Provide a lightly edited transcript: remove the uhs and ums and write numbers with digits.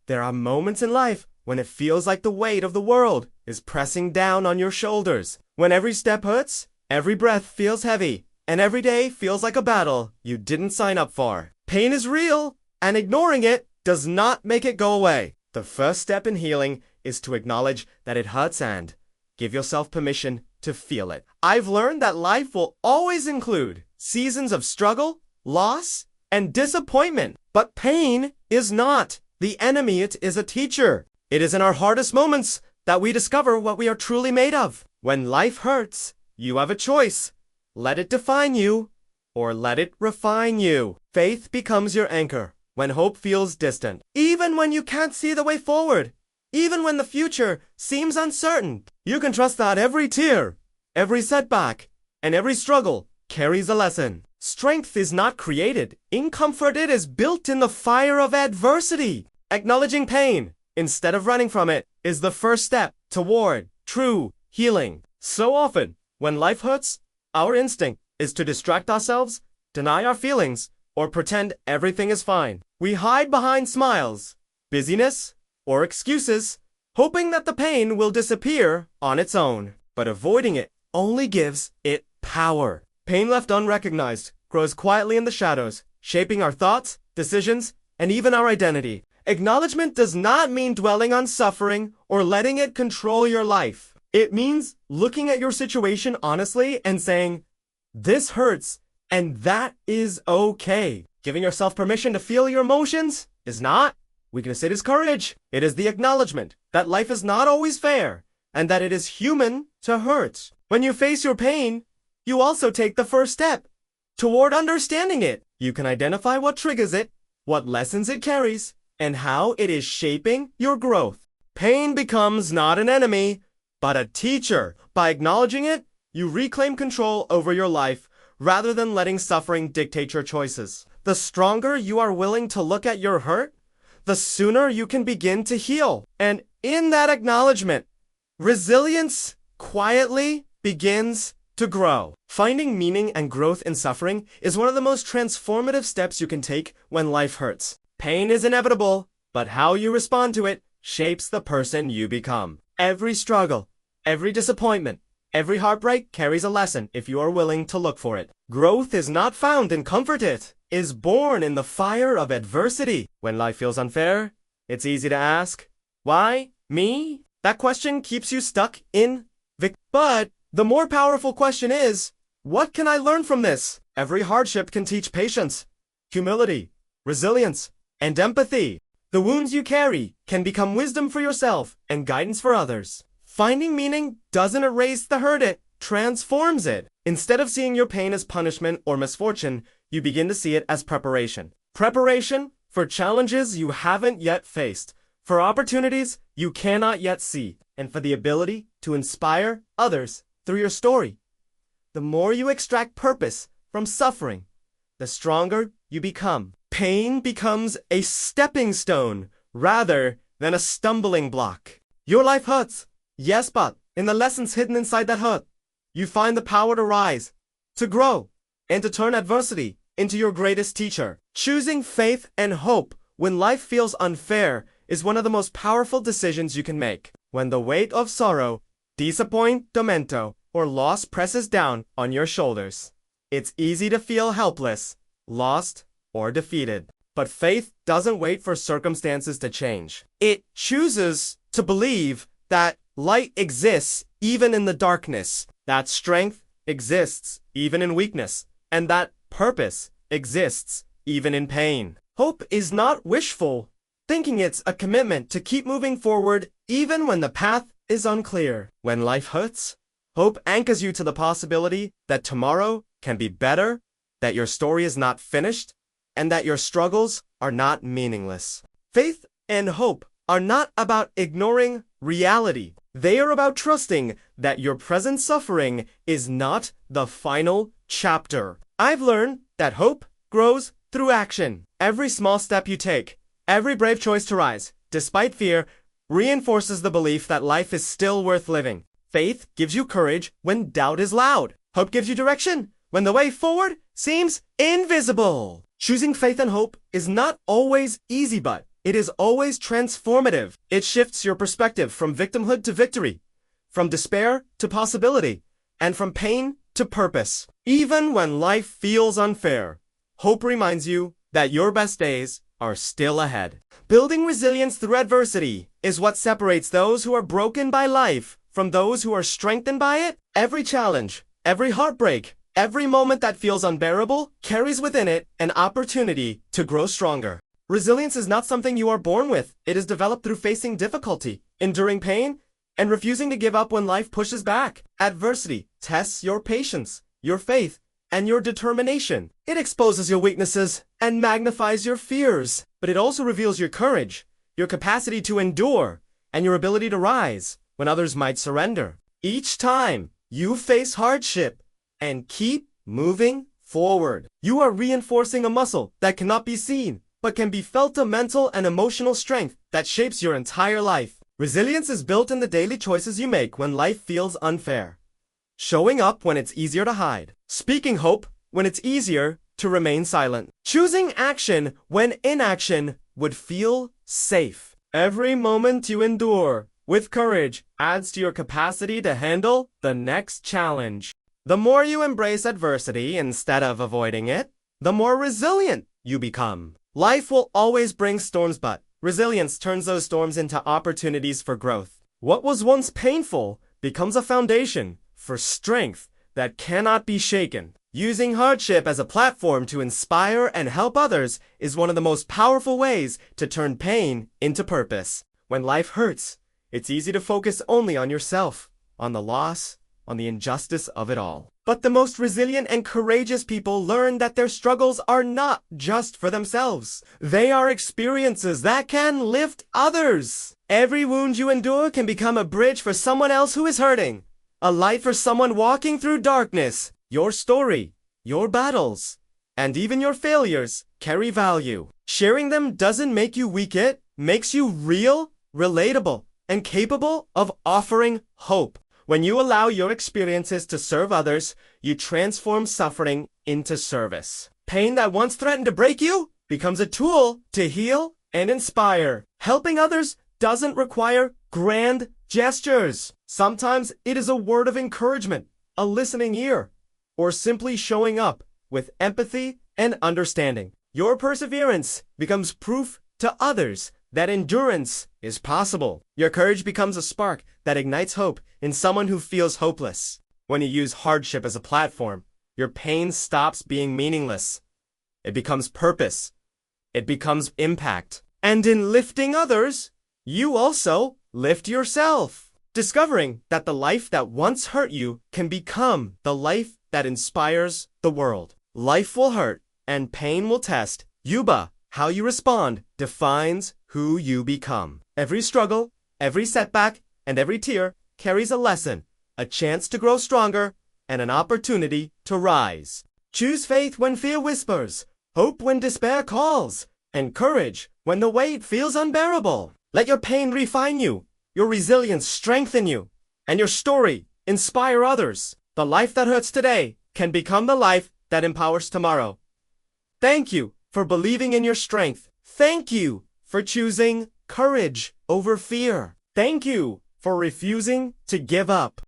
There are moments in life when it feels like the weight of the world is pressing down on your shoulders. When every step hurts, every breath feels heavy, and every day feels like a battle you didn't sign up for. Pain is real, and ignoring it does not make it go away. The first step in healing is to acknowledge that it hurts and give yourself permission to feel it. I've learned that life will always include seasons of struggle, loss, and disappointment. But pain is not the enemy, it is a teacher. It is in our hardest moments that we discover what we are truly made of. When life hurts, you have a choice. Let it define you, or let it refine you. Faith becomes your anchor when hope feels distant. Even when you can't see the way forward, even when the future seems uncertain, you can trust that every tear, every setback, and every struggle carries a lesson. Strength is not created in comfort, it is built in the fire of adversity. Acknowledging pain, instead of running from it, is the first step toward true healing. So often, when life hurts, our instinct is to distract ourselves, deny our feelings, or pretend everything is fine. We hide behind smiles, busyness, or excuses, hoping that the pain will disappear on its own. But avoiding it only gives it power. Pain left unrecognized grows quietly in the shadows, shaping our thoughts, decisions, and even our identity. Acknowledgement does not mean dwelling on suffering or letting it control your life. It means looking at your situation honestly and saying, "This hurts, and that is okay." Giving yourself permission to feel your emotions is not weakness, it is courage. It is the acknowledgement that life is not always fair and that it is human to hurt. When you face your pain, you also take the first step toward understanding it. You can identify what triggers it, what lessons it carries, and how it is shaping your growth. Pain becomes not an enemy, but a teacher. By acknowledging it, you reclaim control over your life rather than letting suffering dictate your choices. The stronger you are willing to look at your hurt, the sooner you can begin to heal. And in that acknowledgement, resilience quietly begins to grow. Finding meaning and growth in suffering is one of the most transformative steps you can take when life hurts. Pain is inevitable, but how you respond to it shapes the person you become. Every struggle, every disappointment, every heartbreak carries a lesson if you are willing to look for it. Growth is not found in comfort, it is born in the fire of adversity. When life feels unfair, it's easy to ask, why me? That question keeps you stuck in But the more powerful question is, what can I learn from this? Every hardship can teach patience, humility, resilience, and empathy. The wounds you carry can become wisdom for yourself and guidance for others. Finding meaning doesn't erase the hurt, it transforms it. Instead of seeing your pain as punishment or misfortune, you begin to see it as preparation. Preparation for challenges you haven't yet faced, for opportunities you cannot yet see, and for the ability to inspire others through your story. The more you extract purpose from suffering, the stronger you become. Pain becomes a stepping stone rather than a stumbling block. Your life hurts, yes, but in the lessons hidden inside that hurt, you find the power to rise, to grow, and to turn adversity into your greatest teacher. Choosing faith and hope when life feels unfair is one of the most powerful decisions you can make. When the weight of sorrow, disappointment, or loss presses down on your shoulders, it's easy to feel helpless, lost, or defeated. But faith doesn't wait for circumstances to change. It chooses to believe that light exists even in the darkness, that strength exists even in weakness, and that purpose exists even in pain. Hope is not wishful thinking, it's a commitment to keep moving forward even when the path is unclear. When life hurts, hope anchors you to the possibility that tomorrow can be better, that your story is not finished, and that your struggles are not meaningless. Faith and hope are not about ignoring reality. They are about trusting that your present suffering is not the final chapter. I've learned that hope grows through action. Every small step you take, every brave choice to rise, despite fear, reinforces the belief that life is still worth living. Faith gives you courage when doubt is loud. Hope gives you direction when the way forward seems invisible. Choosing faith and hope is not always easy, but it is always transformative. It shifts your perspective from victimhood to victory, from despair to possibility, and from pain to purpose. Even when life feels unfair, hope reminds you that your best days are still ahead. Building resilience through adversity is what separates those who are broken by life from those who are strengthened by it. Every challenge, every heartbreak, every moment that feels unbearable carries within it an opportunity to grow stronger. Resilience is not something you are born with. It is developed through facing difficulty, enduring pain, and refusing to give up when life pushes back. Adversity tests your patience, your faith, and your determination. It exposes your weaknesses and magnifies your fears, but it also reveals your courage, your capacity to endure, and your ability to rise when others might surrender. Each time you face hardship and keep moving forward, you are reinforcing a muscle that cannot be seen, but can be felt, a mental and emotional strength that shapes your entire life. Resilience is built in the daily choices you make when life feels unfair. Showing up when it's easier to hide. Speaking hope when it's easier to remain silent. Choosing action when inaction would feel safe. Every moment you endure with courage adds to your capacity to handle the next challenge. The more you embrace adversity instead of avoiding it, the more resilient you become. Life will always bring storms, but resilience turns those storms into opportunities for growth. What was once painful becomes a foundation for strength that cannot be shaken. Using hardship as a platform to inspire and help others is one of the most powerful ways to turn pain into purpose. When life hurts, it's easy to focus only on yourself, on the loss, on the injustice of it all. But the most resilient and courageous people learn that their struggles are not just for themselves. They are experiences that can lift others. Every wound you endure can become a bridge for someone else who is hurting, a light for someone walking through darkness. Your story, your battles, and even your failures carry value. Sharing them doesn't make you weak, it makes you real, relatable, and capable of offering hope. When you allow your experiences to serve others, you transform suffering into service. Pain that once threatened to break you becomes a tool to heal and inspire. Helping others doesn't require grand gestures. Sometimes it is a word of encouragement, a listening ear, or simply showing up with empathy and understanding. Your perseverance becomes proof to others that endurance is possible. Your courage becomes a spark that ignites hope in someone who feels hopeless. When you use hardship as a platform, your pain stops being meaningless. It becomes purpose. It becomes impact. And in lifting others, you also lift yourself. Discovering that the life that once hurt you can become the life that inspires the world. Life will hurt and pain will test you, but how you respond defines who you become. Every struggle, every setback, and every tear carries a lesson, a chance to grow stronger, and an opportunity to rise. Choose faith when fear whispers, hope when despair calls, and courage when the weight feels unbearable. Let your pain refine you, your resilience strengthen you, and your story inspire others. The life that hurts today can become the life that empowers tomorrow. Thank you for believing in your strength. Thank you for choosing courage over fear. Thank you for refusing to give up.